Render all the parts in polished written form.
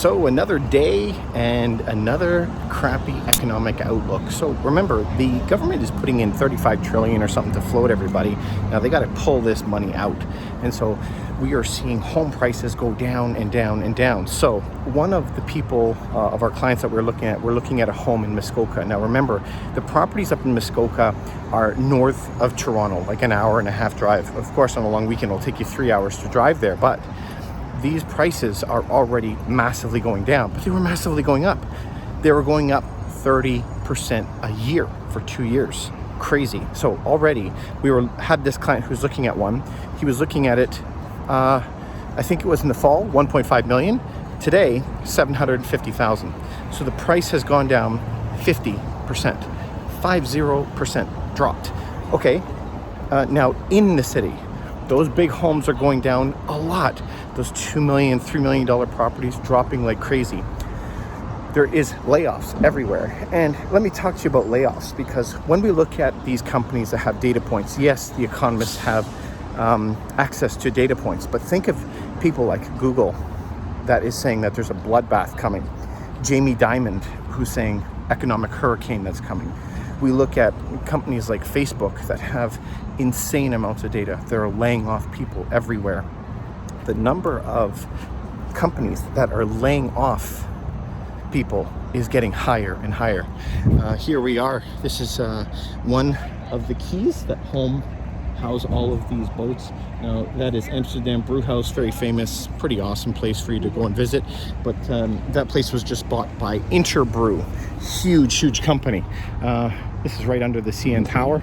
So another day and another crappy economic outlook. So remember, the government is putting in 35 trillion or something to float everybody. Now they got to pull this money out. And so we are seeing home prices go down and down and down. So one of the people of our clients that we're looking at a home in Muskoka. Now remember, the properties up in Muskoka are north of Toronto, like an hour and a half drive. Of course, on a long weekend, it'll take you 3 hours to drive there, but these prices are already massively going down, but they were massively going up. They were going up 30% a year for 2 years. Crazy. So already had this client who's looking at one. He was looking at it, I think it was in the fall, 1.5 million. Today, 750,000. So the price has gone down 50%, 50% dropped. Okay, now in the city, those big homes are going down a lot. Those $2 million, $3 million properties dropping like crazy. There is layoffs everywhere. And let me talk to you about layoffs, because when we look at these companies that have data points, yes, the economists have access to data points, but think of people like Google that is saying that there's a bloodbath coming. Jamie Dimon, who's saying economic hurricane that's coming. We look at companies like Facebook that have insane amounts of data. They're laying off people everywhere. The number of companies that are laying off people is getting higher and higher. Here we are. This is one of the keys that house all of these boats. Now that is Amsterdam Brewhouse, very famous, pretty awesome place for you to go and visit. But that place was just bought by Interbrew, huge company. This is right under the CN Tower.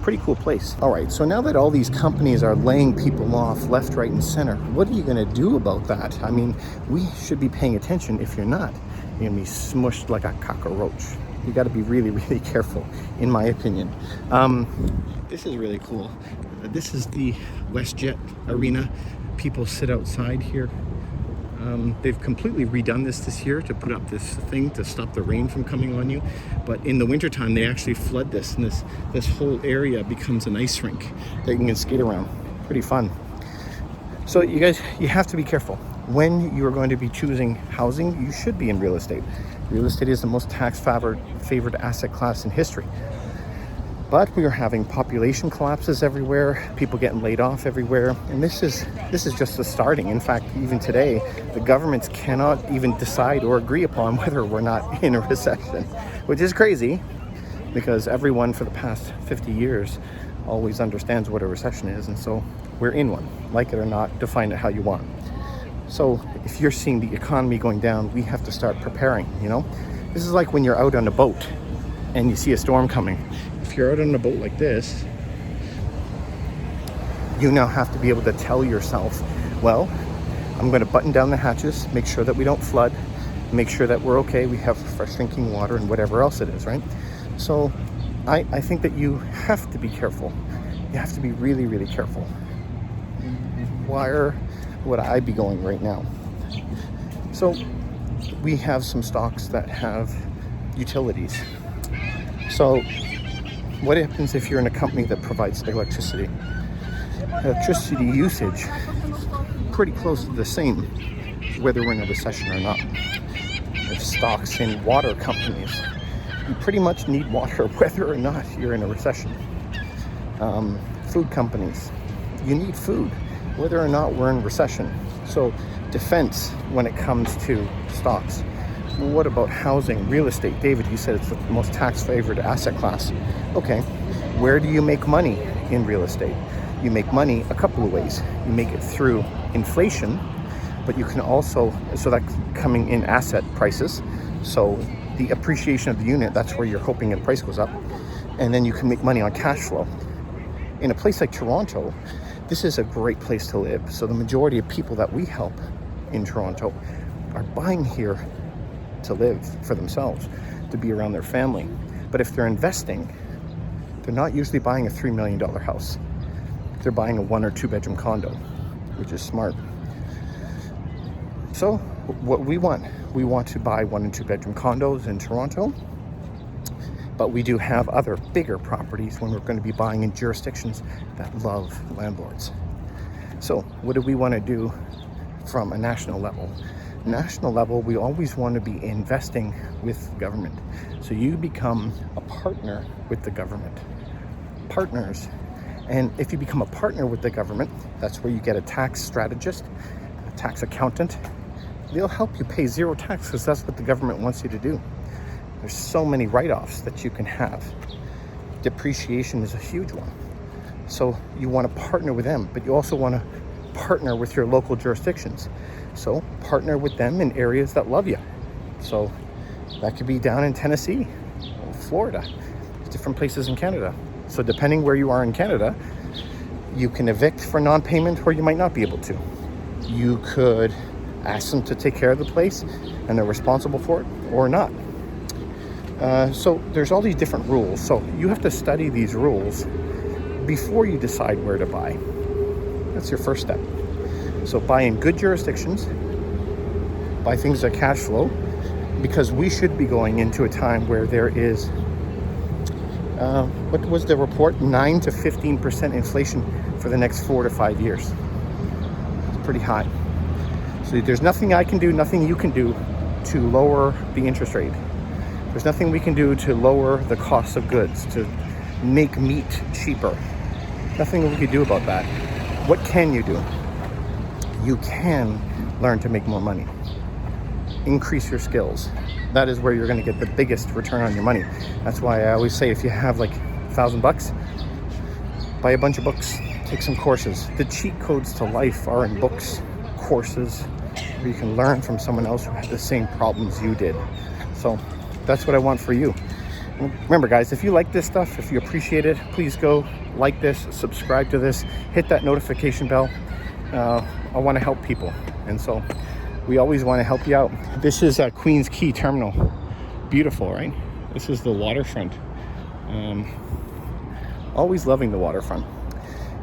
Pretty cool place. All right, so now that all these companies are laying people off left, right, and center, what are you gonna do about that? I mean, we should be paying attention. If you're not, you're gonna be smushed like a cockroach. You gotta be really careful, in my opinion. This is really cool. This is the Westjet Arena. People sit outside here. They've completely redone this year to put up this thing to stop the rain from coming on you. But in the wintertime, they actually flood this, and this whole area becomes an ice rink that you can skate around. Pretty fun. So you guys, you have to be careful. When you are going to be choosing housing, you should be in real estate. Real estate is the most tax-favored asset class in history. But we are having population collapses everywhere, people getting laid off everywhere, and this is just the starting. In fact, even today, the governments cannot even decide or agree upon whether we're not in a recession, which is crazy, because everyone for the past 50 years always understands what a recession is, and so we're in one. Like it or not, define it how you want. So if you're seeing the economy going down, we have to start preparing, you know? This is like when you're out on a boat and you see a storm coming. If you're out on a boat like this, you now have to be able to tell yourself, well, I'm going to button down the hatches, make sure that we don't flood, make sure that we're okay, we have fresh drinking water and whatever else it is, right? So I think that you have to be careful. You have to be really careful. Where would I be going right now? So we have some stocks that have utilities. So what happens if you're in a company that provides electricity? Electricity usage is pretty close to the same, whether we're in a recession or not. If stocks in water companies, you pretty much need water whether or not you're in a recession. Food companies, you need food whether or not we're in recession. So defense when it comes to stocks. What about housing, real estate? David, you said it's the most tax-favored asset class. Okay, where do you make money in real estate? You make money a couple of ways. You make it through inflation, but you can also, so that's coming in asset prices. So the appreciation of the unit, that's where you're hoping the price goes up. And then you can make money on cash flow. In a place like Toronto, this is a great place to live. So the majority of people that we help in Toronto are buying here to live for themselves, to be around their family. But if they're investing, they're not usually buying a $3 million house. They're buying a 1 or 2 bedroom condo, which is smart. So what we want to buy 1 and 2 bedroom condos in Toronto, but we do have other bigger properties when we're going to be buying in jurisdictions that love landlords. So what do we want to do from a national level? national level, we always want to be investing with government. So you become a partner with the government. Partners. And if you become a partner with the government, that's where you get a tax strategist, a tax accountant. They'll help you pay zero tax because that's what the government wants you to do. There's so many write-offs that you can have. Depreciation is a huge one. So you want to partner with them, but you also want to partner with your local jurisdictions. So partner with them in areas that love you. So that could be down in Tennessee, or Florida, different places in Canada. So depending where you are in Canada, you can evict for non-payment or you might not be able to. You could ask them to take care of the place and they're responsible for it or not. So there's all these different rules. So you have to study these rules before you decide where to buy. That's your first step. So buy in good jurisdictions, buy things that cash flow, because we should be going into a time where there is, what was the report? 9 to 15% inflation for the next 4 to 5 years. It's pretty high. So there's nothing I can do, nothing you can do to lower the interest rate. There's nothing we can do to lower the cost of goods, to make meat cheaper. Nothing we can do about that. What can you do? You can learn to make more money. Increase your skills. That is where you're going to get the biggest return on your money. That's why I always say if you have like $1,000, buy a bunch of books, take some courses. The cheat codes to life are in books, courses, where you can learn from someone else who had the same problems you did. So that's what I want for you. Remember guys, if you like this stuff, if you appreciate it, please go like this, subscribe to this, hit that notification bell. I want to help people, and so we always want to help you out. This is Queens Quay Terminal. Beautiful, right? This is the waterfront. Always loving the waterfront.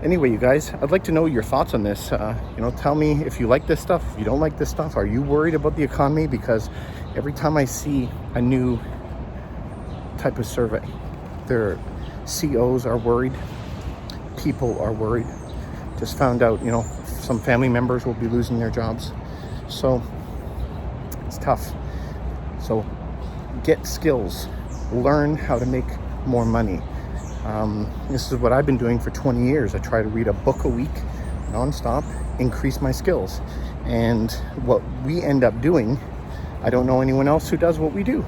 Anyway, you guys, I'd like to know your thoughts on this. Tell me if you like this stuff, if you don't like this stuff. Are you worried about the economy? Because every time I see a new type of survey, their COs are worried, people are worried. Just found out, some family members will be losing their jobs. So it's tough. So get skills, learn how to make more money. This is what I've been doing for 20 years. I try to read a book a week, nonstop, increase my skills. And what we end up doing, I don't know anyone else who does what we do.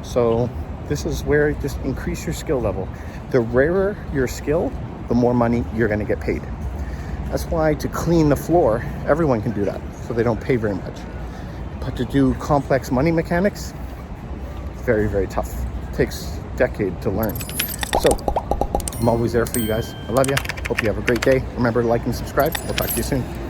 So this is where just increase your skill level. The rarer your skill, the more money you're going to get paid. That's why to clean the floor, everyone can do that, so they don't pay very much. But to do complex money mechanics, very, very tough. It takes a decade to learn. So I'm always there for you guys. I love you. Hope you have a great day. Remember to like and subscribe. We'll talk to you soon.